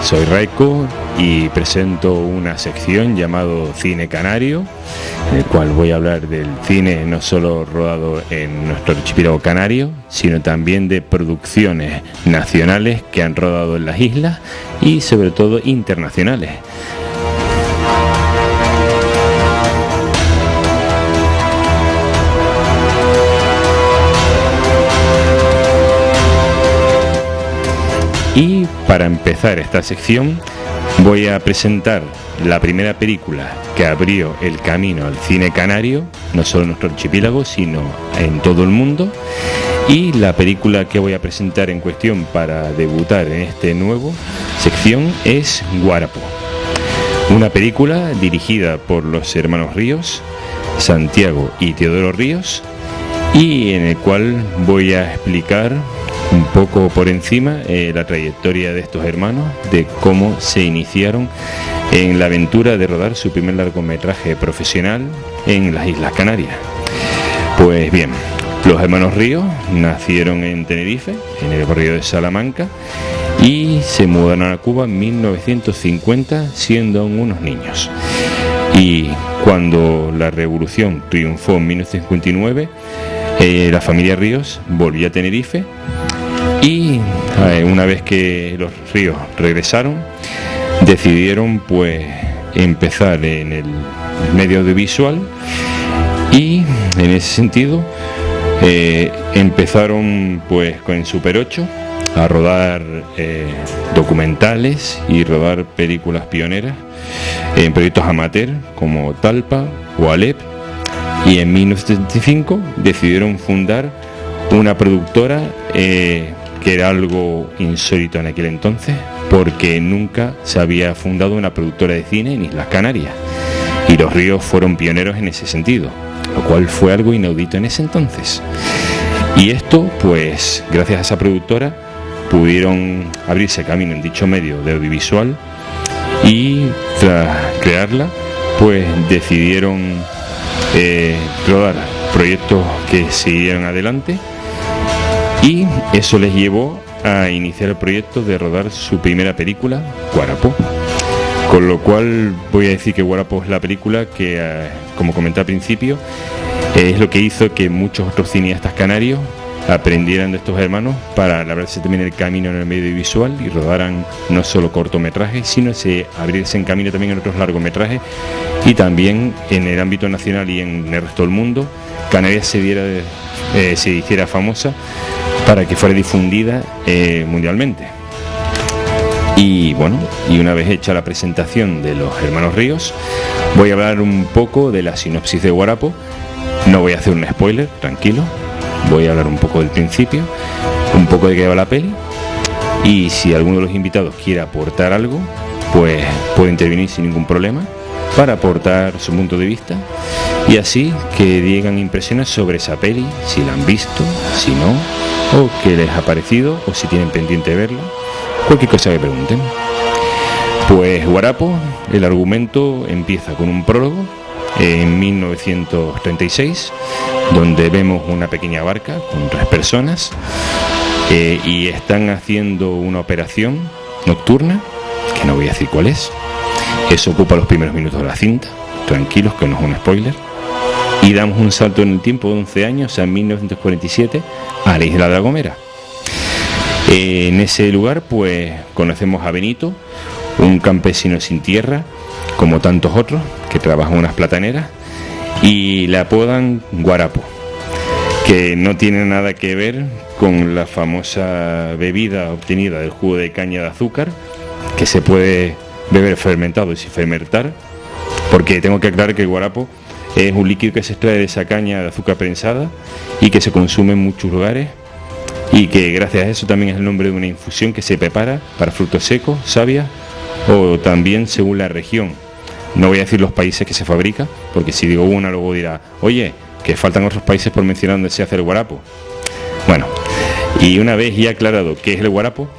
soy Raiko y presento una sección llamado Cine Canario, en el cual voy a hablar del cine no solo rodado en nuestro archipiélago canario, sino también de producciones nacionales que han rodado en las islas y sobre todo internacionales. Y para empezar esta sección voy a presentar la primera película que abrió el camino al cine canario, no solo en nuestro archipiélago, sino en todo el mundo. Y la película que voy a presentar en cuestión para debutar en este nuevo sección es Guarapo. Una película dirigida por los hermanos Ríos, Santiago y Teodoro Ríos, y en el cual voy a explicar un poco por encima la trayectoria de estos hermanos, de cómo se iniciaron en la aventura de rodar su primer largometraje profesional en las Islas Canarias. Pues bien, los hermanos Ríos nacieron en Tenerife, en el barrio de Salamanca, y se mudaron a Cuba en 1950, siendo aún unos niños. Y cuando la revolución triunfó en 1959, la familia Ríos volvió a Tenerife. Y una vez que los Ríos regresaron, decidieron pues empezar en el medio audiovisual, y en ese sentido empezaron pues con Super 8 a rodar documentales y rodar películas pioneras en proyectos amateur como Talpa o Alep, y en 1975 decidieron fundar una productora que era algo insólito en aquel entonces, porque nunca se había fundado una productora de cine en Islas Canarias, y los Ríos fueron pioneros en ese sentido, lo cual fue algo inaudito en ese entonces. Y esto, pues, gracias a esa productora, pudieron abrirse camino en dicho medio de audiovisual, y tras crearla, pues decidieron rodar proyectos que siguieron adelante. Y eso les llevó a iniciar el proyecto de rodar su primera película, Guarapo. Con lo cual voy a decir que Guarapo es la película que, como comenté al principio, es lo que hizo que muchos otros cineastas canarios aprendieran de estos hermanos para labrarse también el camino en el medio visual y rodaran no solo cortometrajes, sino se abrirse en camino también en otros largometrajes, y también en el ámbito nacional y en el resto del mundo, Canarias se hiciera famosa para que fuera difundida mundialmente. Y bueno, y una vez hecha la presentación de los hermanos Ríos, voy a hablar un poco de la sinopsis de Guarapo. No voy a hacer un spoiler, tranquilo. Voy a hablar un poco del principio, un poco de qué va la peli, y si alguno de los invitados quiere aportar algo, pues puede intervenir sin ningún problema para aportar su punto de vista, y así que digan impresiones sobre esa peli, si la han visto, si no, o qué les ha parecido, o si tienen pendiente verla, cualquier cosa que pregunten. Pues Guarapo, el argumento empieza con un prólogo en 1936, donde vemos una pequeña barca con 3 personas y están haciendo una operación nocturna, que no voy a decir cuál es. Eso ocupa los primeros minutos de la cinta, tranquilos que no es un spoiler, y damos un salto en el tiempo de 11 años a 1947 a la isla de La Gomera. En ese lugar pues conocemos a Benito, un campesino sin tierra, como tantos otros, que trabaja en unas plataneras, y le apodan Guarapo, que no tiene nada que ver con la famosa bebida obtenida del jugo de caña de azúcar, que se puede beber fermentado y sin fermentar, porque tengo que aclarar que el guarapo es un líquido que se extrae de esa caña de azúcar prensada y que se consume en muchos lugares, y que gracias a eso también es el nombre de una infusión que se prepara para frutos secos, savia, o también según la región. No voy a decir los países que se fabrica, porque si digo una luego dirá, oye, que faltan otros países por mencionar donde se hace el guarapo. Bueno, y una vez ya aclarado qué es el guarapo,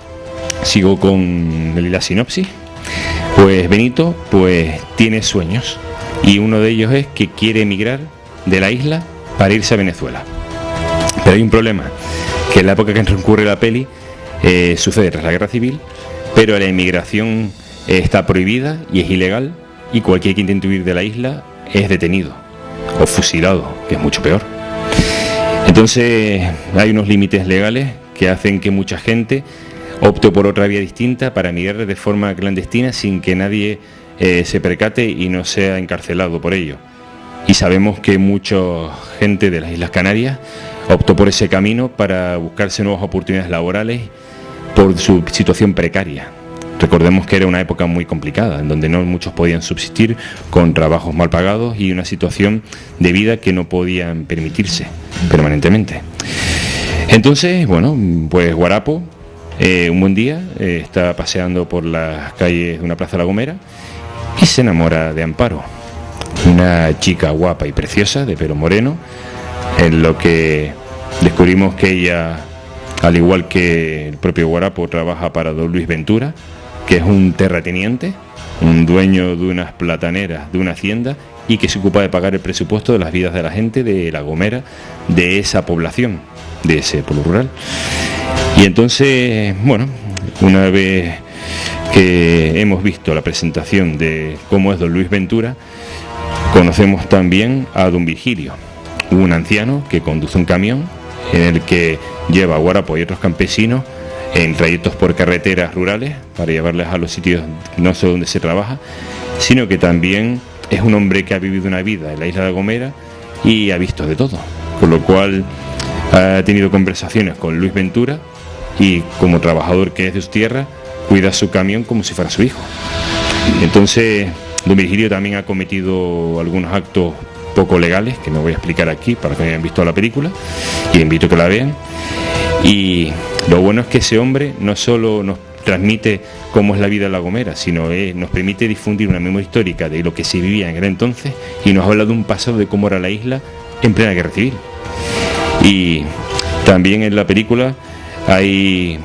sigo con la sinopsis. Pues Benito pues tiene sueños, y uno de ellos es que quiere emigrar de la isla para irse a Venezuela. Pero hay un problema, que en la época que transcurre la peli sucede tras la guerra civil, pero la inmigración está prohibida y es ilegal, y cualquier que intente huir de la isla es detenido o fusilado, que es mucho peor. Entonces hay unos límites legales que hacen que mucha gente opte por otra vía distinta para migrar de forma clandestina sin que nadie se percate y no sea encarcelado por ello. Y sabemos que mucha gente de las Islas Canarias optó por ese camino para buscarse nuevas oportunidades laborales por su situación precaria. Recordemos que era una época muy complicada, en donde no muchos podían subsistir con trabajos mal pagados y una situación de vida que no podían permitirse permanentemente. Entonces, bueno, pues Guarapo, un buen día, está paseando por las calles de una plaza de La Gomera y se enamora de Amparo, una chica guapa y preciosa, de pelo moreno, en lo que descubrimos que ella, al igual que el propio Guarapo, trabaja para don Luis Ventura, que es un terrateniente, un dueño de unas plataneras, de una hacienda, y que se ocupa de pagar el presupuesto de las vidas de la gente de La Gomera, de esa población, de ese pueblo rural. Y entonces, bueno, una vez que hemos visto la presentación de cómo es don Luis Ventura, conocemos también a don Virgilio, un anciano que conduce un camión en el que lleva a Guarapo y otros campesinos en trayectos por carreteras rurales para llevarles a los sitios no solo donde se trabaja, sino que también es un hombre que ha vivido una vida en la isla de La Gomera y ha visto de todo, con lo cual ha tenido conversaciones con Luis Ventura y, como trabajador que es de su tierra, cuida su camión como si fuera su hijo. Entonces, don Virgilio también ha cometido algunos actos poco legales, que no voy a explicar aquí para que hayan visto la película, y invito a que la vean. Y lo bueno es que ese hombre no solo nos transmite cómo es la vida en La Gomera, sino nos permite difundir una memoria histórica de lo que se vivía en aquel entonces, y nos habla de un pasado de cómo era la isla en plena guerra civil. Y también en la película hay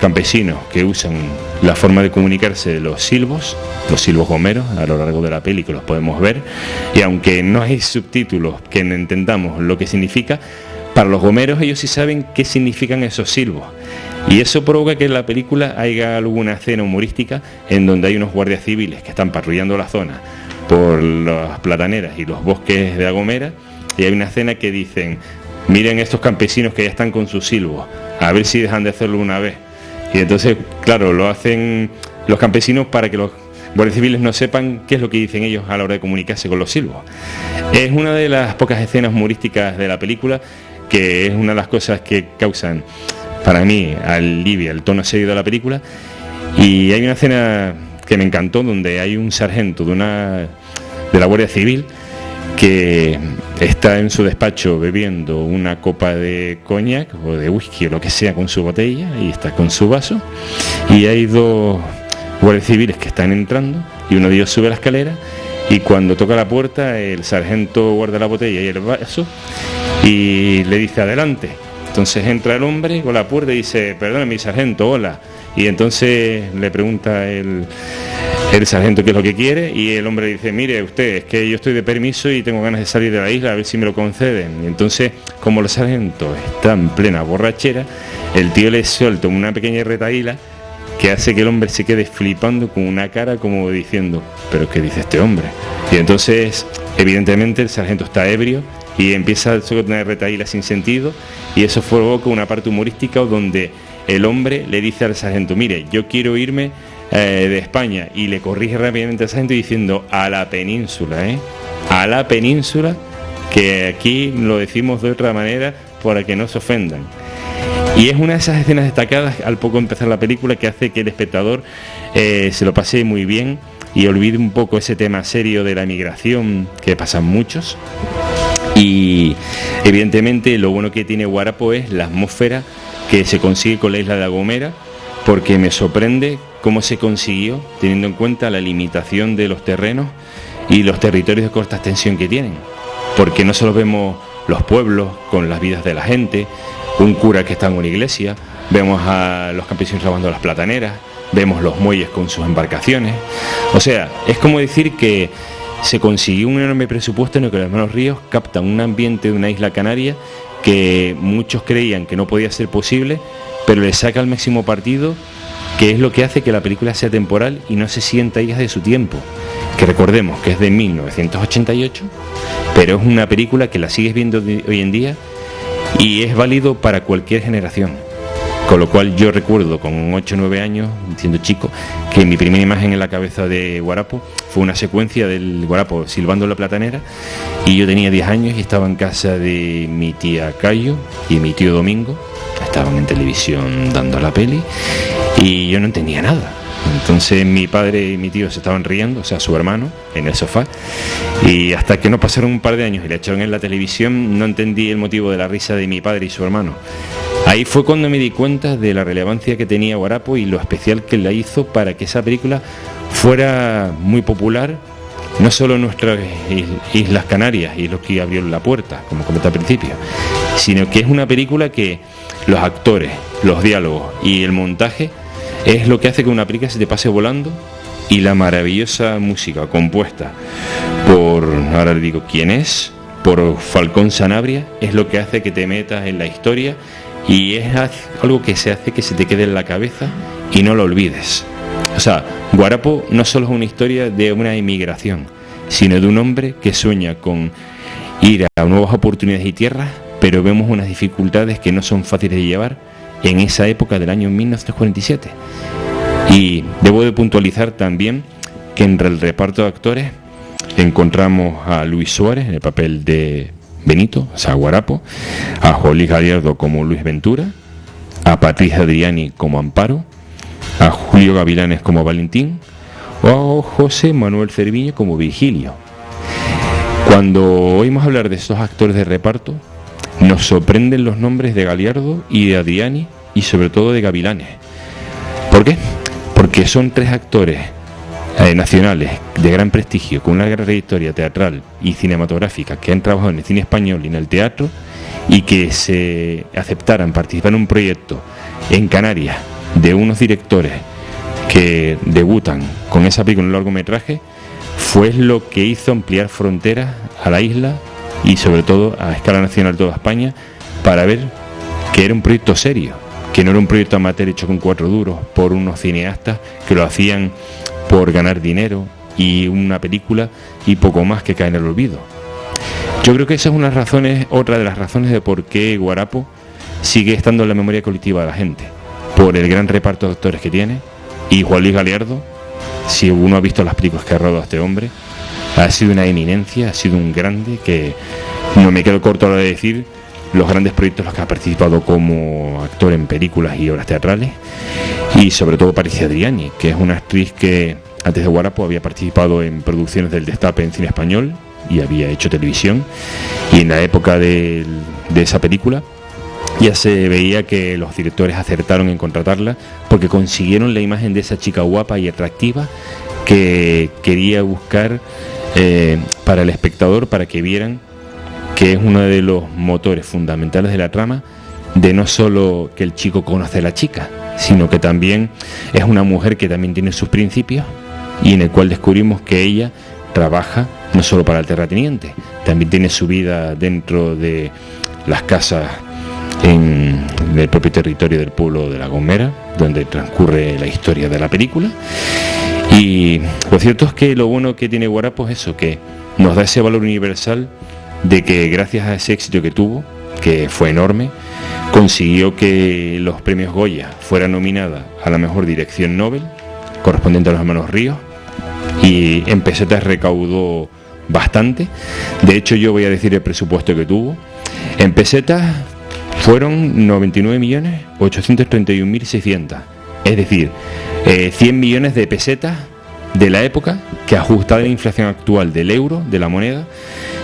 campesinos que usan la forma de comunicarse de los silbos gomeros a lo largo de la peli, que los podemos ver, y aunque no hay subtítulos que no entendamos lo que significa, para los gomeros ellos sí saben qué significan esos silbos, y eso provoca que en la película haya alguna escena humorística en donde hay unos guardias civiles que están patrullando la zona por las plataneras y los bosques de La Gomera, y hay una escena que dicen: miren estos campesinos que ya están con sus silbos, a ver si dejan de hacerlo una vez. Y entonces, claro, lo hacen los campesinos para que los guardias civiles no sepan qué es lo que dicen ellos a la hora de comunicarse con los silbos. Es una de las pocas escenas humorísticas de la película, que es una de las cosas que causan, para mí, alivia el tono serio de la película. Y hay una escena que me encantó, donde hay un sargento de la Guardia Civil que está en su despacho bebiendo una copa de coñac o de whisky o lo que sea con su botella, y está con su vaso, y hay dos guardias civiles que están entrando, y uno de ellos sube la escalera, y cuando toca la puerta el sargento guarda la botella y el vaso y le dice: adelante. Entonces entra el hombre con la puerta y dice: perdone, mi sargento, hola. Y entonces le pregunta el sargento qué es lo que quiere, y el hombre dice: mire usted, es que yo estoy de permiso y tengo ganas de salir de la isla, a ver si me lo conceden. Y entonces, como el sargento está en plena borrachera, el tío le suelta una pequeña retaíla que hace que el hombre se quede flipando con una cara como diciendo: ¿pero qué dice este hombre? Y entonces, evidentemente, el sargento está ebrio y empieza a tener retaíla sin sentido, y eso provoca una parte humorística donde el hombre le dice al sargento: mire, yo quiero irme de España, y le corrige rápidamente al sargento diciendo: a la península, a la península, que aquí lo decimos de otra manera para que no se ofendan. Y es una de esas escenas destacadas al poco empezar la película, que hace que el espectador se lo pase muy bien y olvide un poco ese tema serio de la migración que pasan muchos. Y evidentemente lo bueno que tiene Guarapo es la atmósfera que se consigue con la isla de La Gomera, porque me sorprende cómo se consiguió, teniendo en cuenta la limitación de los terrenos y los territorios de corta extensión que tienen, porque no solo vemos los pueblos con las vidas de la gente, un cura que está en una iglesia, vemos a los campesinos lavando las plataneras, vemos los muelles con sus embarcaciones. O sea, es como decir que se consiguió un enorme presupuesto en el que los hermanos Ríos captan un ambiente de una isla canaria que muchos creían que no podía ser posible, pero le saca el máximo partido, que es lo que hace que la película sea temporal y no se sienta hija de su tiempo, que recordemos que es de 1988, pero es una película que la sigues viendo hoy en día y es válido para cualquier generación. Con lo cual yo recuerdo con 8 o 9 años, siendo chico, que mi primera imagen en la cabeza de Guarapo fue una secuencia del Guarapo silbando la platanera, y yo tenía 10 años y estaba en casa de mi tía Cayo y mi tío Domingo, estaban en televisión dando la peli y yo no entendía nada. Entonces mi padre y mi tío se estaban riendo, o sea, su hermano, en el sofá, y hasta que no pasaron un par de años y la echaron en la televisión, no entendí el motivo de la risa de mi padre y su hermano. Ahí fue cuando me di cuenta de la relevancia que tenía Guarapo y lo especial que la hizo para que esa película fuera muy popular, no solo en nuestras Islas Canarias, y lo que abrió la puerta, como comenté al principio, sino que es una película que los actores, los diálogos y el montaje es lo que hace que una película se te pase volando, y la maravillosa música compuesta por, ahora le digo quién es, por Falcón Sanabria, es lo que hace que te metas en la historia, y es algo que se hace que se te quede en la cabeza y no lo olvides. O sea, Guarapo no solo es una historia de una emigración, sino de un hombre que sueña con ir a nuevas oportunidades y tierras, pero vemos unas dificultades que no son fáciles de llevar en esa época del año 1947. Y debo de puntualizar también que en el reparto de actores encontramos a Luis Suárez en el papel de Benito, o sea, Guarapo, a Juan Luis Gallardo como Luis Ventura, a Patricia Adriani como Amparo, a Julio Gavilanes como Valentín, o a José Manuel Cerviño como Virgilio. Cuando oímos hablar de estos actores de reparto, nos sorprenden los nombres de Gallardo y de Adriani, y sobre todo de Gavilanes. ¿Por qué? Porque son 3 actores nacionales de gran prestigio, con una gran trayectoria teatral y cinematográfica, que han trabajado en el cine español y en el teatro, y que se aceptaran participar en un proyecto en Canarias de unos directores que debutan con esa película en un largometraje, fue lo que hizo ampliar fronteras a la isla y sobre todo a escala nacional toda España, para ver que era un proyecto serio, que no era un proyecto amateur hecho con 4 duros por unos cineastas que lo hacían por ganar dinero y una película y poco más, que cae en el olvido. Yo creo que esa es otra de las razones de por qué Guarapo sigue estando en la memoria colectiva de la gente, por el gran reparto de actores que tiene. Y Juan Luis Gallardo, si uno ha visto las películas que ha rodado este hombre, ha sido una eminencia, ha sido un grande, que no me quedo corto a la hora de decir los grandes proyectos en los que ha participado como actor en películas y obras teatrales, y sobre todo Patricia Adriani, que es una actriz que antes de Guarapo había participado en producciones del Destape en cine español y había hecho televisión, y en la época de esa película ya se veía que los directores acertaron en contratarla, porque consiguieron la imagen de esa chica guapa y atractiva que quería buscar para el espectador, para que vieran que es uno de los motores fundamentales de la trama, de no solo que el chico conoce a la chica, sino que también es una mujer que también tiene sus principios, y en el cual descubrimos que ella trabaja no solo para el terrateniente, también tiene su vida dentro de las casas en el propio territorio del pueblo de La Gomera, donde transcurre la historia de la película. Y lo cierto es que lo bueno que tiene Guarapo es eso, que nos da ese valor universal de que gracias a ese éxito que tuvo, que fue enorme, consiguió que los premios Goya fuera nominada a la mejor dirección Nobel, correspondiente a los hermanos Ríos, y en pesetas recaudó bastante. De hecho, yo voy a decir el presupuesto que tuvo. En pesetas fueron 99.831.600, es decir, 100 millones de pesetas de la época, que ajustada a la inflación actual del euro, de la moneda,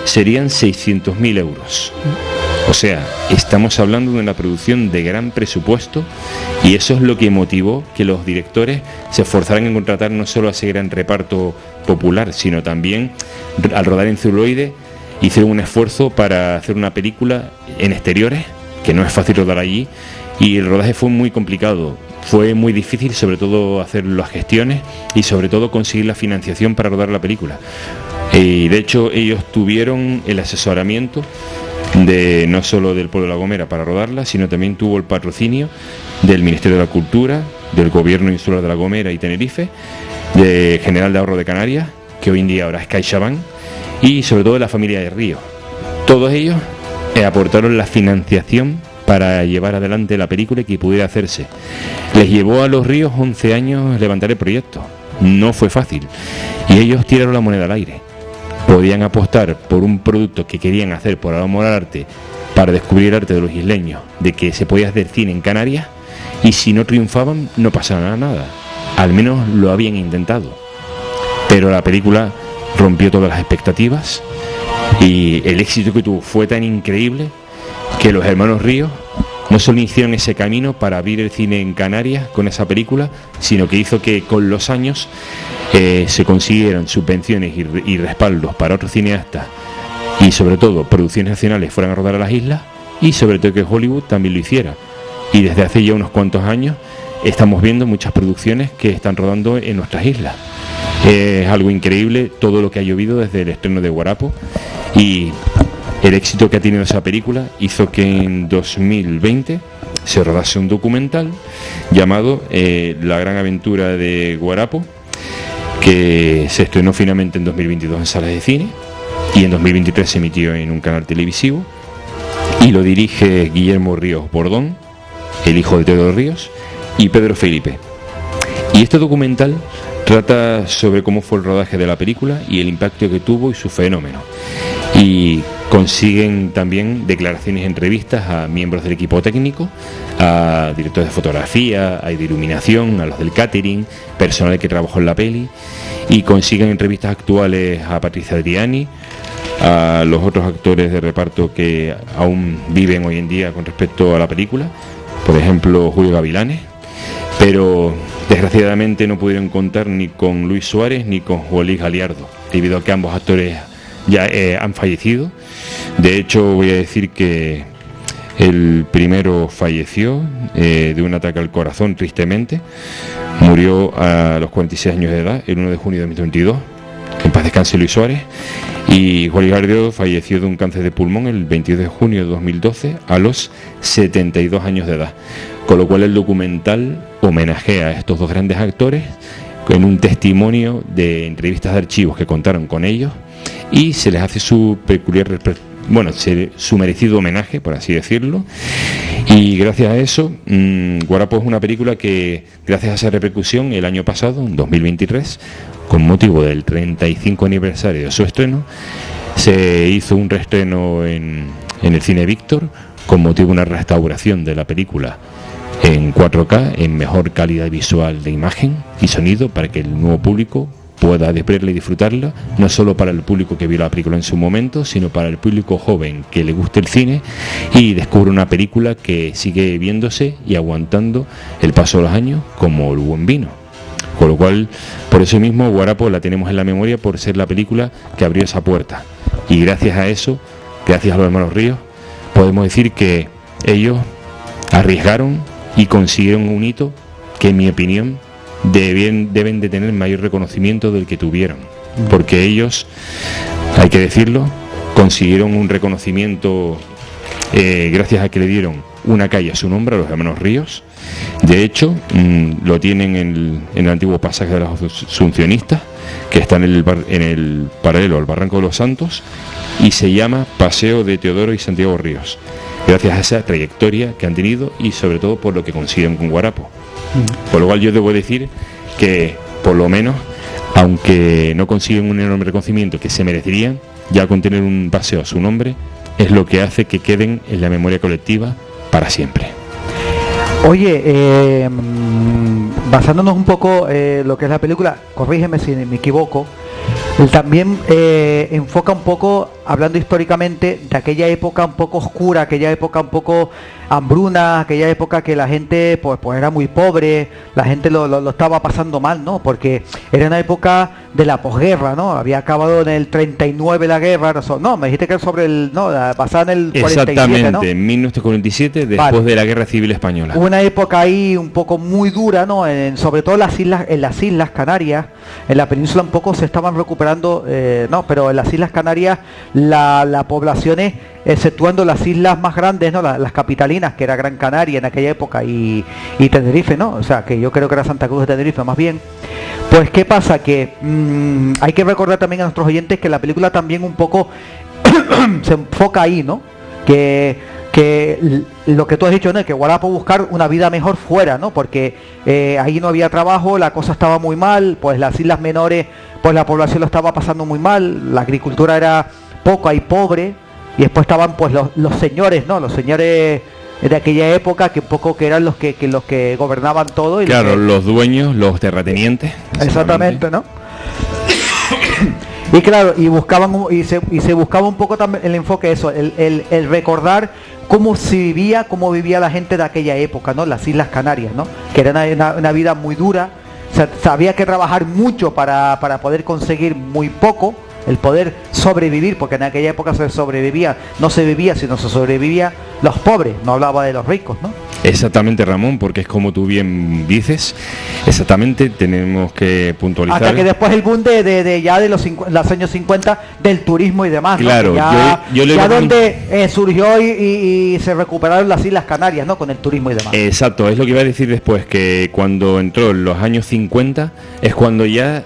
serían 600.000 euros. O sea, estamos hablando de una producción de gran presupuesto, y eso es lo que motivó que los directores se esforzaran en contratar no solo a ese gran reparto popular, sino también, al rodar en celuloide, hicieron un esfuerzo para hacer una película en exteriores, que no es fácil rodar allí, y el rodaje fue muy complicado. Fue muy difícil, sobre todo hacer las gestiones y sobre todo conseguir la financiación para rodar la película. Y de hecho ellos tuvieron el asesoramiento de no solo del pueblo de La Gomera para rodarla, sino también tuvo el patrocinio del Ministerio de la Cultura del gobierno insular de La Gomera y Tenerife, de General de Ahorro de Canarias, que hoy en día ahora es CaixaBank, y sobre todo de la familia de Ríos. Todos ellos aportaron la financiación para llevar adelante la película y que pudiera hacerse. Les llevó a los Ríos 11 años levantar el proyecto. No fue fácil. Y ellos tiraron la moneda al aire. Podían apostar por un producto que querían hacer por amor al arte, para descubrir el arte de los isleños, de que se podía hacer cine en Canarias, y si no triunfaban no pasaba nada. Al menos lo habían intentado. Pero la película rompió todas las expectativas y el éxito que tuvo fue tan increíble que los hermanos Ríos no solo hicieron ese camino para abrir el cine en Canarias con esa película, sino que hizo que con los años se consiguieran subvenciones y respaldos para otros cineastas y sobre todo producciones nacionales fueran a rodar a las islas, y sobre todo que Hollywood también lo hiciera. Y desde hace ya unos cuantos años estamos viendo muchas producciones que están rodando en nuestras islas. Es algo increíble todo lo que ha llovido desde el estreno de Guarapo, y el éxito que ha tenido esa película hizo que en 2020 se rodase un documental llamado La gran aventura de Guarapo, que se estrenó finalmente en 2022 en salas de cine y en 2023 se emitió en un canal televisivo, y lo dirige Guillermo Ríos Bordón, el hijo de Teodoro Ríos, y Pedro Felipe. Y este documental trata sobre cómo fue el rodaje de la película y el impacto que tuvo y su fenómeno. Y consiguen también declaraciones y entrevistas a miembros del equipo técnico, a directores de fotografía, a de iluminación, a los del catering, personal que trabajó en la peli, y consiguen entrevistas actuales a Patricia Adriani, a los otros actores de reparto que aún viven hoy en día con respecto a la película, por ejemplo Julio Gavilanes, pero desgraciadamente no pudieron contar ni con Luis Suárez ni con Juan Luis Galiardo, debido a que ambos actores ya han fallecido. De hecho, voy a decir que el primero falleció de un ataque al corazón, tristemente. Murió a los 46 años de edad, el 1 de junio de 2022. Que en paz descanse Luis Suárez. Y Juan Luis Galiardo falleció de un cáncer de pulmón el 22 de junio de 2012 a los 72 años de edad. Con lo cual el documental homenajea a estos dos grandes actores en un testimonio de entrevistas de archivos que contaron con ellos, y se les hace su peculiar, su merecido homenaje, por así decirlo. Y gracias a eso, Guarapo es una película que, gracias a esa repercusión, el año pasado, en 2023, con motivo del 35 aniversario de su estreno, se hizo un reestreno en el Cine Víctor, con motivo de una restauración de la película en 4K, en mejor calidad visual de imagen y sonido, para que el nuevo público pueda verla y disfrutarla, no solo para el público que vio la película en su momento, sino para el público joven que le guste el cine y descubre una película que sigue viéndose y aguantando el paso de los años como el buen vino. Con lo cual, por eso mismo, Guarapo la tenemos en la memoria por ser la película que abrió esa puerta. Y gracias a eso, gracias a los hermanos Ríos, podemos decir que ellos arriesgaron y consiguieron un hito que, en mi opinión, deben de tener mayor reconocimiento del que tuvieron, porque ellos, hay que decirlo, consiguieron un reconocimiento gracias a que le dieron una calle a su nombre, a los hermanos Ríos. De hecho, lo tienen en el antiguo pasaje de los Asuncionistas, que está en el paralelo al Barranco de los Santos, y se llama Paseo de Teodoro y Santiago Ríos, gracias a esa trayectoria que han tenido y sobre todo por lo que consiguen con Guarapo. Por lo cual yo debo decir que, por lo menos, aunque no consiguen un enorme reconocimiento que se merecerían, ya con tener un paseo a su nombre es lo que hace que queden en la memoria colectiva para siempre. Oye, basándonos un poco lo que es la película, corrígeme si me equivoco, también enfoca un poco, hablando históricamente, de aquella época un poco oscura, aquella época un poco hambruna, aquella época que la gente pues era muy pobre, la gente lo estaba pasando mal, ¿no? Porque era una época de la posguerra, ¿no? Había acabado en el 39 la guerra, no, me dijiste que era sobre el, no, basada en el 47, exactamente, ¿no? En 1947, después de la Guerra Civil Española. Una época ahí un poco muy dura, ¿no? Sobre todo en las Islas Canarias, en la península un poco se estaban recuperando, no, pero en las Islas Canarias la poblaciones, exceptuando las islas más grandes, ¿no? Las capitalinas, que era Gran Canaria en aquella época, y Tenerife, ¿no? O sea, que yo creo que era Santa Cruz de Tenerife más bien. Pues ¿qué pasa? Que hay que recordar también a nuestros oyentes que la película también un poco se enfoca ahí, ¿no? Que lo que tú has dicho, ¿no? Que Guarapo buscar una vida mejor fuera, ¿no? Porque ahí no había trabajo, la cosa estaba muy mal, pues las islas menores, pues la población lo estaba pasando muy mal, la agricultura era poca y pobre, y después estaban pues los señores, ¿no? Los señores de aquella época, que un poco que eran los que gobernaban todo. Y claro, los dueños, los terratenientes. Exactamente, ¿no? Y claro, y buscaban y se buscaba un poco también el enfoque, eso, el recordar cómo vivía la gente de aquella época, ¿no? Las Islas Canarias, ¿no? Que era una vida muy dura, o sea, había que trabajar mucho para poder conseguir muy poco, el poder sobrevivir, porque en aquella época no se vivía, sino se sobrevivía los pobres, no hablaba de los ricos, ¿no? Exactamente, Ramón, porque es como tú bien dices, exactamente, tenemos que puntualizar. Hasta que después el boom de ya de los años 50 del turismo y demás, claro, ¿no? Ya donde surgió y se recuperaron las Islas Canarias, ¿no? Con el turismo y demás. Exacto, es lo que iba a decir después, que cuando entró en los años 50 es cuando ya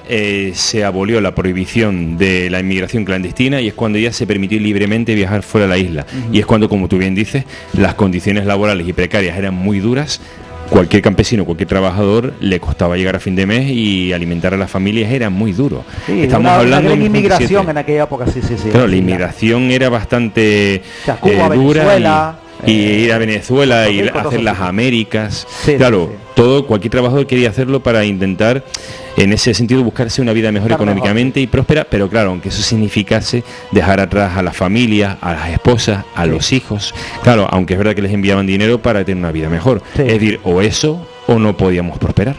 se abolió la prohibición de la inmigración clandestina y es cuando ya se permitió libremente viajar fuera de la isla. Y es cuando, como tú bien dices, las condiciones laborales y precarias eran muy duras. Cualquier campesino, cualquier trabajador le costaba llegar a fin de mes y alimentar a las familias era muy duro. Sí, estamos hablando de una inmigración en aquella época, sí. Claro, la inmigración era bastante Cuba, dura. Venezuela, y ir a Venezuela, ir a hacer las Américas. Sí, claro, cualquier trabajador quería hacerlo para intentar, en ese sentido, buscarse una vida mejor económicamente y próspera, pero claro, aunque eso significase dejar atrás a las familias, a las esposas, a los hijos, claro, aunque es verdad que les enviaban dinero para tener una vida mejor. Es decir, o eso o no podíamos prosperar.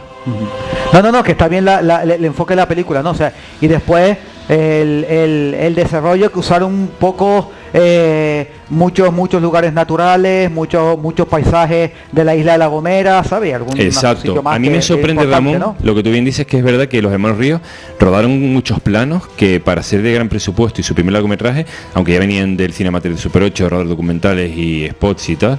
No, que está bien el enfoque de la película, ¿no? O sea, y después el desarrollo que usaron un poco muchos lugares naturales, muchos paisajes de la isla de La Gomera, ¿sabes? Exacto. A mí me sorprende, Ramón, ¿no? Lo que tú bien dices, que es verdad que los hermanos Ríos rodaron muchos planos que, para ser de gran presupuesto y su primer largometraje, aunque ya venían del cine amateur de Super 8, rodar documentales y spots y tal,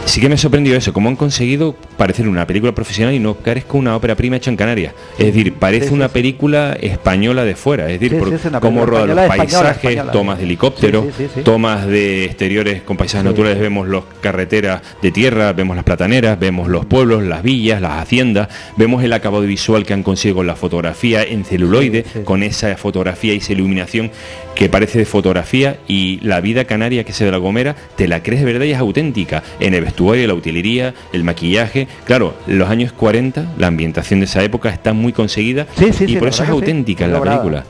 sí que me sorprendió eso, cómo han conseguido parecer una película profesional y no parezca una ópera prima hecha en Canarias. Es decir, parece una película española de fuera, es decir, cómo rodan los paisajes, tomas de helicóptero, tomas de exteriores con paisajes naturales, vemos las carreteras de tierra, vemos las plataneras, vemos los pueblos, las villas, las haciendas, vemos el acabado visual que han conseguido con la fotografía en celuloide, con esa fotografía y esa iluminación que parece de fotografía, y la vida canaria que se de La Gomera, te la crees de verdad y es auténtica, en el vestuario, la utilería, el maquillaje. Claro, los años 40, la ambientación de esa época está muy conseguida y por eso es auténtica en la película.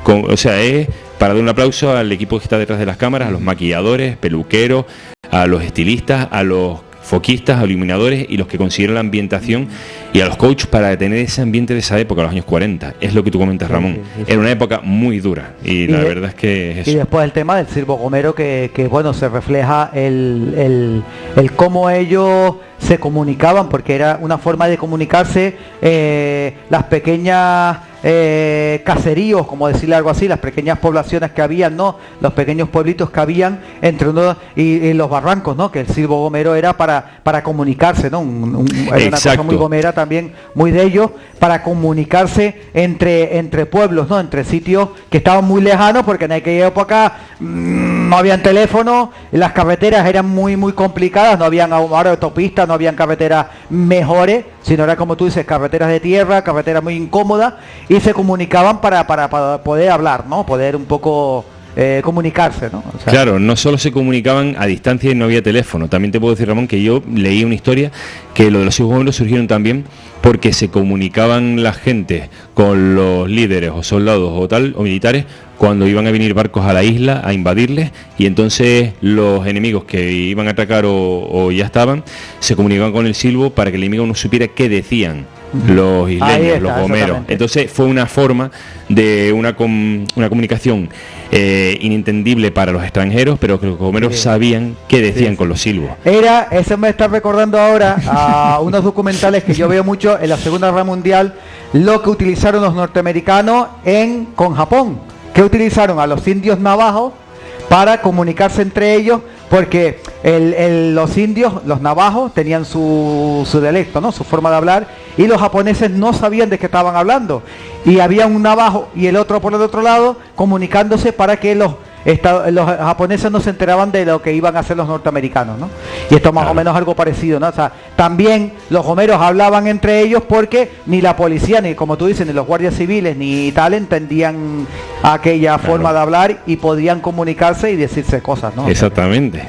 O sea, es para dar un aplauso al equipo que está detrás de las cámaras, a los maquilladores, peluqueros, a los estilistas, a los foquistas, a iluminadores y los que consiguieron la ambientación, y a los coaches para tener ese ambiente de esa época, los años 40. Es lo que tú comentas, Ramón. Era una época muy dura y la verdad es que es eso. Y después el tema del Silbo Gomero, que bueno, se refleja el cómo ellos se comunicaban, porque era una forma de comunicarse, las pequeñas caseríos, como decirle algo así, las pequeñas poblaciones que habían, ¿no? Los pequeños pueblitos que habían entre uno y los barrancos, ¿no? Que el Silbo Gomero era para comunicarse, ¿no? Era una cosa muy gomera también, muy de ellos, para comunicarse entre pueblos, ¿no? Entre sitios que estaban muy lejanos, porque en aquella época no habían teléfono, las carreteras eran muy complicadas, no habían ahora autopistas, no habían carreteras mejores, sino era, como tú dices, carreteras de tierra, carreteras muy incómodas, y se comunicaban para poder hablar, ¿no? Poder un poco comunicarse, ¿no? O sea, claro, no solo se comunicaban a distancia y no había teléfono. También te puedo decir, Ramón, que yo leí una historia que lo de los Silbos Gomeros surgieron también porque se comunicaban la gente con los líderes o soldados o tal, o militares, cuando iban a venir barcos a la isla a invadirles, y entonces los enemigos que iban a atacar o ya estaban, se comunicaban con el silbo para que el enemigo no supiera qué decían los isleños, los gomeros. Entonces fue una forma de una comunicación inintendible para los extranjeros, pero que los gomeros sabían qué decían con los silbos. Eso me está recordando ahora a unos documentales que yo veo mucho en la Segunda Guerra Mundial, lo que utilizaron los norteamericanos con Japón, que utilizaron a los indios navajos para comunicarse entre ellos, porque los indios, los navajos, tenían su dialecto, ¿no? Su forma de hablar, y los japoneses no sabían de qué estaban hablando. Y había un navajo y el otro por el otro lado comunicándose para que los japoneses no se enteraban de lo que iban a hacer los norteamericanos, ¿no? Y esto más o menos algo parecido, ¿no? O sea, también los gomeros hablaban entre ellos porque ni la policía, ni como tú dices, ni los guardias civiles, ni tal, entendían aquella forma de hablar y podían comunicarse y decirse cosas, ¿no? Exactamente,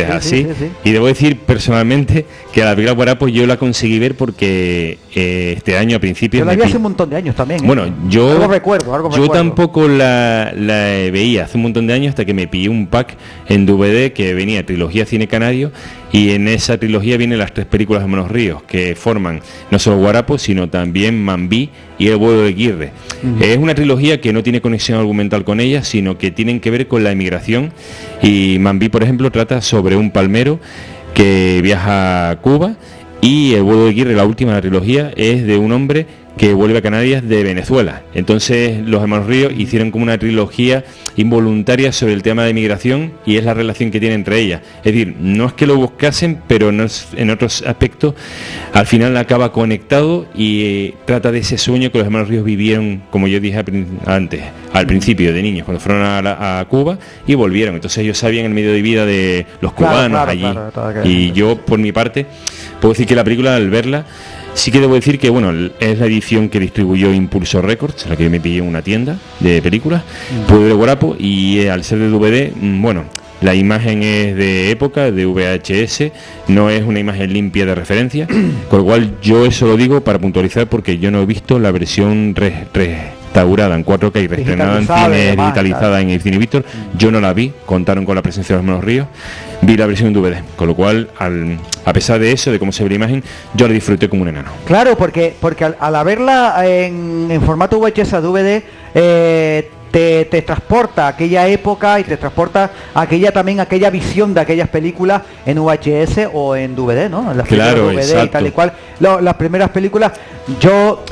es así. Sí. Y debo decir personalmente que a la película Guarapo yo la conseguí ver porque este año a principios... Yo la vi hace un montón de años también, ¿eh? Bueno, yo algo recuerdo. Tampoco la veía hace un montón de años hasta que me pillé un pack en DVD que venía trilogía Cine Canario, y en esa trilogía vienen las 3 películas de Manos Ríos, que forman no solo Guarapo, sino también Mambí y El vuelo de Aguirre. Es una trilogía que no tiene conexión argumental con ella, sino que tienen que ver con la emigración, y Mambí, por ejemplo, trata sobre un palmero que viaja a Cuba, y El vuelo de Aguirre, la última de la trilogía, es de un hombre que vuelve a Canarias de Venezuela. Entonces los hermanos Ríos hicieron como una trilogía involuntaria sobre el tema de migración, y es la relación que tiene entre ellas. Es decir, no es que lo buscasen, pero en otros aspectos al final acaba conectado, y trata de ese sueño que los hermanos Ríos vivieron, como yo dije antes, al principio, de niños, cuando fueron a Cuba y volvieron. Entonces ellos sabían el medio de vida de los cubanos allí. Y yo, por mi parte, puedo decir que la película, al verla, sí que debo decir que, bueno, es la edición que distribuyó Impulso Records, la que yo me pillé en una tienda de películas, pude ver Guarapo, y al ser de DVD, bueno, la imagen es de época, de VHS, no es una imagen limpia de referencia, con lo cual yo eso lo digo para puntualizar, porque yo no he visto la versión restaurada en 4K y reestrenada en cine, digitalizada en el Cine Víctor. Yo no la vi, contaron con la presencia de los hermanos Ríos, vi la versión en DVD, con lo cual, a pesar de eso, de cómo se ve la imagen, yo la disfruté como un enano. Claro, porque al verla en formato VHS a DVD, te transporta a aquella época, y te transporta aquella visión de aquellas películas en VHS o en DVD, ¿no? En las claro, DVD exacto. Y tal y cual. Las primeras películas, yo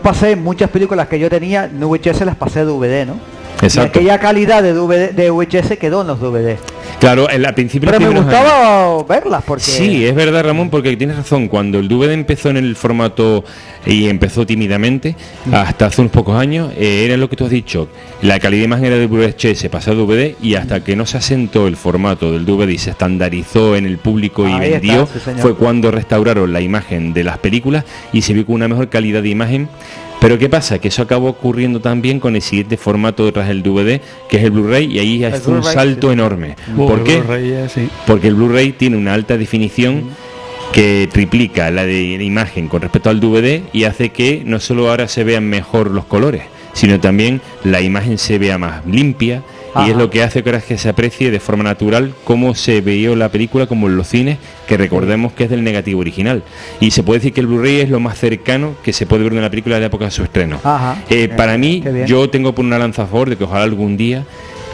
pasé muchas películas que yo tenía en VHS, las pasé a DVD, ¿no? Exacto. Y aquella calidad de DVD, de VHS, quedó en los DVD. Claro, al principio... Pero me gustaba verlas porque... Sí, es verdad, Ramón, porque tienes razón. Cuando el DVD empezó en el formato, y empezó tímidamente, hasta hace unos pocos años, era lo que tú has dicho, la calidad de imagen era de VHS, pasó a DVD, y hasta que no se asentó el formato del DVD y se estandarizó en el público y ahí vendió, está, sí, fue cuando restauraron la imagen de las películas y se vio con una mejor calidad de imagen. Pero ¿qué pasa? Que eso acabó ocurriendo también con el siguiente formato detrás del DVD, que es el Blu-ray, y ahí es un salto enorme. ¿Por qué? Porque el Blu-ray tiene una alta definición que triplica la de imagen con respecto al DVD, y hace que no solo ahora se vean mejor los colores, sino también la imagen se vea más limpia. Y es lo que hace que ahora que se aprecie de forma natural cómo se veía la película, como en los cines, que recordemos que es del negativo original. Y se puede decir que el Blu-ray es lo más cercano que se puede ver de una película de la época de su estreno. Para mí, yo tengo por una lanza a favor de que ojalá algún día,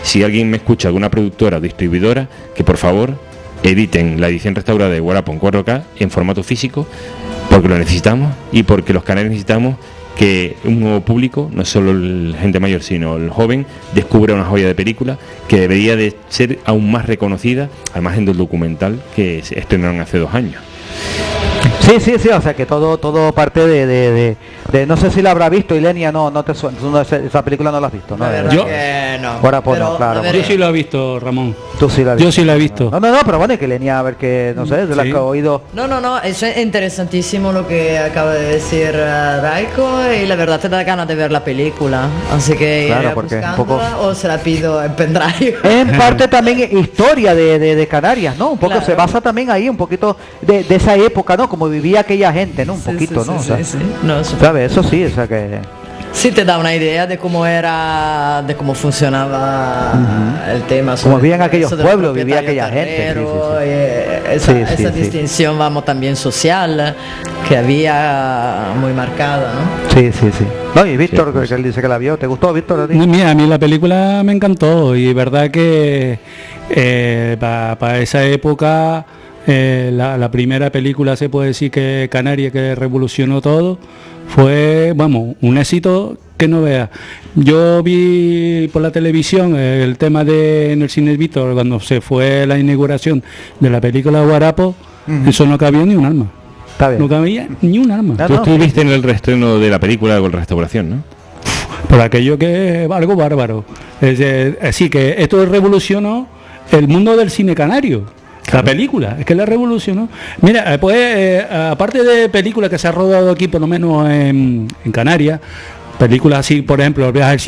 si alguien me escucha, alguna productora o distribuidora, que por favor editen la edición restaurada de Guarapo en 4K en formato físico, porque lo necesitamos, y porque los canales necesitamos que un nuevo público, no solo la gente mayor, sino el joven, descubra una joya de película que debería de ser aún más reconocida, al margen del documental que se estrenaron hace 2 años. Sí, o sea que todo parte de no sé si la habrá visto, Ilenia, no te suena, esa película no la has visto, ¿no? Yo que no. Guarapo no, claro. Yo sí lo he visto, Ramón. Tú sí la has visto. Yo sí la he visto. No, pero bueno, que Ilenia, a ver que, no sé, de la que he oído. No, es interesantísimo lo que acaba de decir Raiko, y la verdad te da ganas de ver la película, así que claro, iré porque buscándola, o se la pido en pendrive. En parte también historia de Canarias, ¿no? Un poco claro. Se basa también ahí un poquito de esa época, ¿no? Como vivía aquella gente, ¿no? Un poquito, ¿no? Sí, o sea, sí. No, ¿sabes? Eso sí, o sea que... Sí te da una idea de cómo era, de cómo funcionaba el tema. Como vivían aquellos pueblos, vivía aquella gente. Esa distinción, vamos, también social, que había muy marcada, ¿no? Sí. No, y Víctor, que él dice que la vio, ¿te gustó, Víctor, a ti? Mira, a mí la película me encantó, y verdad que para esa época... la primera película, se puede decir, que Canarias, que revolucionó todo, fue, vamos, un éxito que no veas. Yo vi por la televisión el tema en el Cine Víctor cuando se fue la inauguración de la película Guarapo. Eso no cabía ni un alma. Está bien. No cabía ni un alma. No, Tú estuviste en el reestreno de la película con restauración, ¿no? Por aquello que es algo bárbaro. Así que esto revolucionó el mundo del cine canario. La película, es que la revolucionó. Mira, pues aparte de películas que se ha rodado aquí, por lo menos en Canarias, películas así, por ejemplo, el viaje al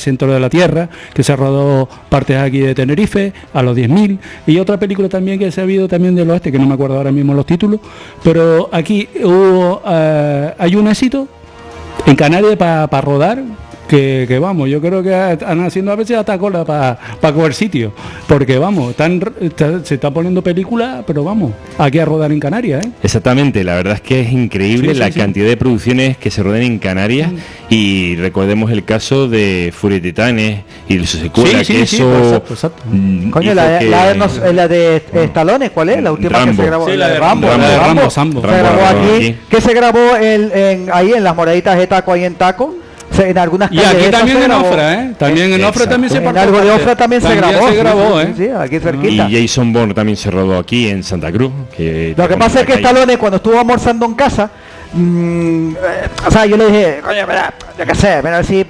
centro de la Tierra, que se ha rodado partes aquí de Tenerife, a los 10.000, y otra película también que se ha habido también del oeste, que no me acuerdo ahora mismo los títulos, pero aquí hay un éxito en Canarias para rodar, que vamos, yo creo que están haciendo a veces hasta cola para coger sitio, porque vamos, se está poniendo película, pero vamos, aquí a rodar en Canarias, ¿eh? Exactamente, la verdad es que es increíble la cantidad de producciones que se rodan en Canarias, y recordemos el caso de Furia de Titanes y su secuela, que eso... Exacto. Coño, la de Stallone, ¿cuál es? La última Rambo. que se grabó. Sí, la de Rambo. Sambo. Se grabó aquí, aquí. que se grabó ahí en las moraditas de Taco, ahí en Taco. En algunas Y calles aquí de también se en grabó. Ofra, ¿eh? También en Ofra también se En partió algo de parte. Ofra también se También grabó. se grabó, ¿eh? Sí, aquí cerquita. Y Jason Bourne también se rodó aquí en Santa Cruz. Lo que pasa es que Stallone, cuando estuvo almorzando en casa, o sea, yo le dije, coño, mira, yo qué sé, mira, a ver si...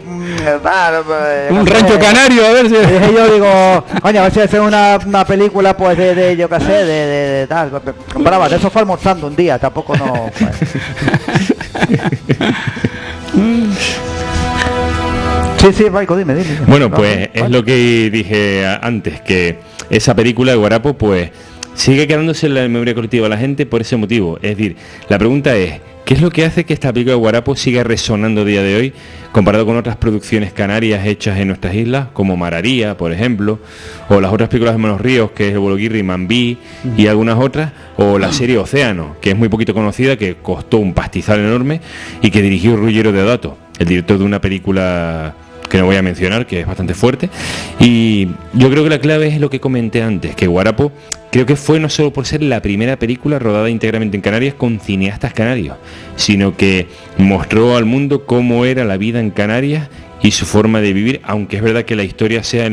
Un rancho canario, a ver si... Y dije yo, digo, coño, a ver si hace una película, pues, de yo qué sé, de tal. Brava, de eso fue almorzando un día, tampoco no... Pues. Sí, Raico, dime. Bueno, pues es lo que dije antes, que esa película de Guarapo, pues, sigue quedándose en la memoria colectiva de la gente por ese motivo. Es decir, la pregunta es, ¿qué es lo que hace que esta película de Guarapo siga resonando a día de hoy, comparado con otras producciones canarias hechas en nuestras islas, como Mararía, por ejemplo, o las otras películas de Menos Ríos, que es El Bologuirri, Mambí, y algunas otras, o la serie Océano, que es muy poquito conocida, que costó un pastizal enorme, y que dirigió Ruggiero Deodato, el director de una película que no voy a mencionar, que es bastante fuerte. Y yo creo que la clave es lo que comenté antes, que Guarapo creo que fue no solo por ser la primera película rodada íntegramente en Canarias con cineastas canarios, sino que mostró al mundo cómo era la vida en Canarias y su forma de vivir, aunque es verdad que la historia sea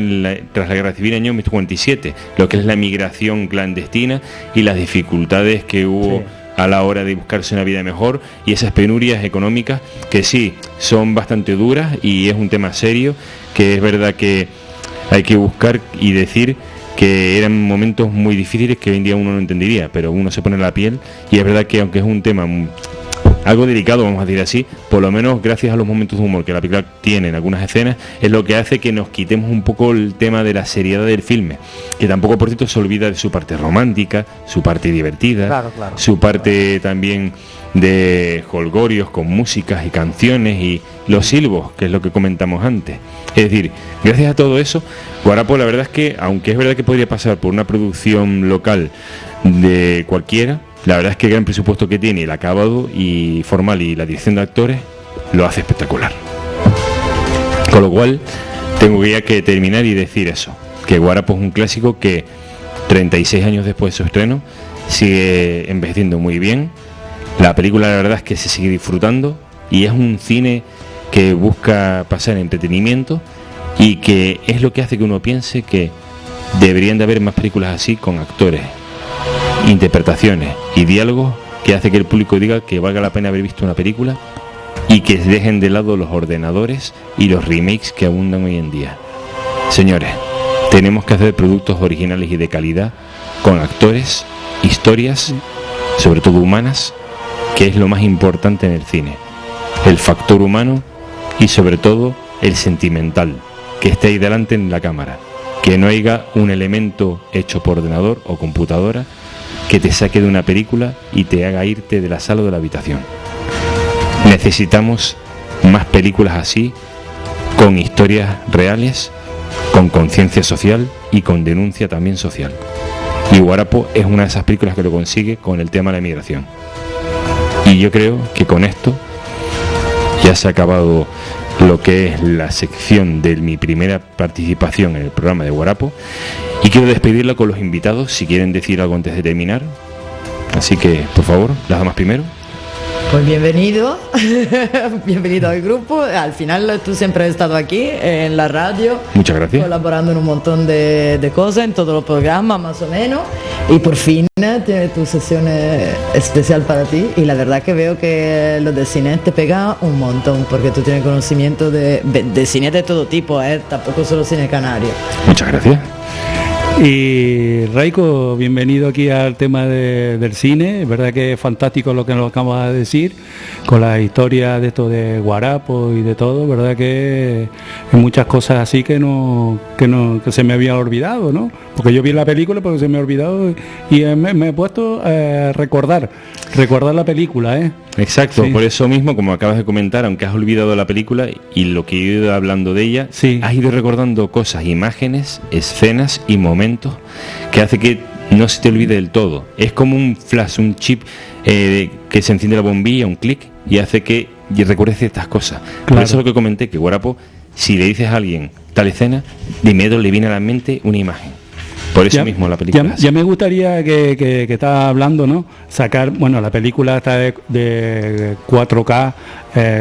tras la Guerra Civil en el año 1947, lo que es la migración clandestina y las dificultades que hubo a la hora de buscarse una vida mejor, y esas penurias económicas que sí, son bastante duras, y es un tema serio, que es verdad que hay que buscar y decir que eran momentos muy difíciles que hoy en día uno no entendería, pero uno se pone en la piel, y es verdad que aunque es un tema algo delicado, vamos a decir así, por lo menos gracias a los momentos de humor que la película tiene en algunas escenas, es lo que hace que nos quitemos un poco el tema de la seriedad del filme, que tampoco, por cierto, se olvida de su parte romántica, su parte divertida, claro. su parte también de jolgorios con músicas y canciones y los silbos, que es lo que comentamos antes. Es decir, gracias a todo eso, Guarapo, la verdad es que, aunque es verdad que podría pasar por una producción local de cualquiera, la verdad es que el gran presupuesto que tiene, el acabado y formal y la dirección de actores lo hace espectacular. Con lo cual tengo ya que terminar y decir eso, que Guarapo es un clásico que 36 años después de su estreno sigue envejeciendo muy bien. La película, la verdad es que se sigue disfrutando, y es un cine que busca pasar entretenimiento, y que es lo que hace que uno piense que deberían de haber más películas así, con actores, interpretaciones y diálogos, que hace que el público diga que valga la pena haber visto una película, y que se dejen de lado los ordenadores y los remakes que abundan hoy en día. Señores, tenemos que hacer productos originales y de calidad, con actores, historias, sobre todo humanas, que es lo más importante en el cine, el factor humano y sobre todo el sentimental, que esté ahí delante en la cámara, que no haya un elemento hecho por ordenador o computadora que te saque de una película y te haga irte de la sala o de la habitación. Necesitamos más películas así, con historias reales, con conciencia social y con denuncia también social. Y Guarapo es una de esas películas que lo consigue con el tema de la migración. Y yo creo que con esto ya se ha acabado lo que es la sección de mi primera participación en el programa de Guarapo, y quiero despedirla con los invitados, si quieren decir algo antes de terminar. Así que, por favor, las damas primero. Pues bienvenido, bienvenido al grupo. Al final tú siempre has estado aquí en la radio. Muchas gracias. Colaborando en un montón de cosas, en todos los programas más o menos. Y por fin tiene tu sesión especial para ti. Y la verdad que veo que lo de cine te pega un montón, porque tú tienes conocimiento de cine de todo tipo, tampoco solo cine canario. Muchas gracias. Y Raiko, bienvenido aquí al tema del cine. Es verdad que es fantástico lo que nos acabas de decir, con la historia de esto de Guarapo y de todo. Verdad que hay muchas cosas así que que se me había olvidado, ¿no? Porque yo vi la película porque se me ha olvidado y me he puesto a recordar la película, ¿eh? Exacto, Sí. por eso mismo, como acabas de comentar, aunque has olvidado la película y lo que he ido hablando de ella, Sí. has ido recordando cosas, imágenes, escenas y momentos que hace que no se te olvide del todo. Es como un flash, un chip que se enciende la bombilla, un clic, y hace que recuerdes estas cosas. Por Claro. eso es lo que comenté, que Guarapo, si le dices a alguien tal escena, de inmediato le viene a la mente una imagen. Por eso mismo la película. Ya me gustaría que estás hablando, ¿no? Sacar, bueno, la película está de 4K,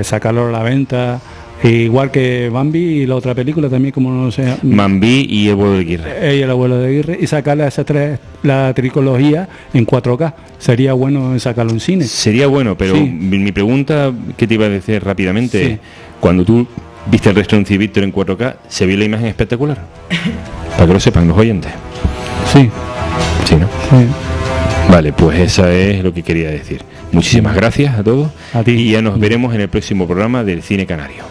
sacarlo a la venta, igual que Bambi y la otra película también, como no sé. Mambí y el vuelo de Aguirre. Ella, el abuelo de Aguirre, y sacarle a esas tres, la trilogía en 4K. Sería bueno sacarlo en cine. Sería bueno, pero Sí. mi pregunta que te iba a decir rápidamente Sí. es, cuando tú viste el Restaurant Víctor en 4K, ¿se vio la imagen espectacular? Para que lo sepan los oyentes. Sí, Sí, ¿no? sí. Vale, pues eso es lo que quería decir. Muchísimas gracias a todos A ti. y ya nos veremos en el próximo programa del Cine Canario.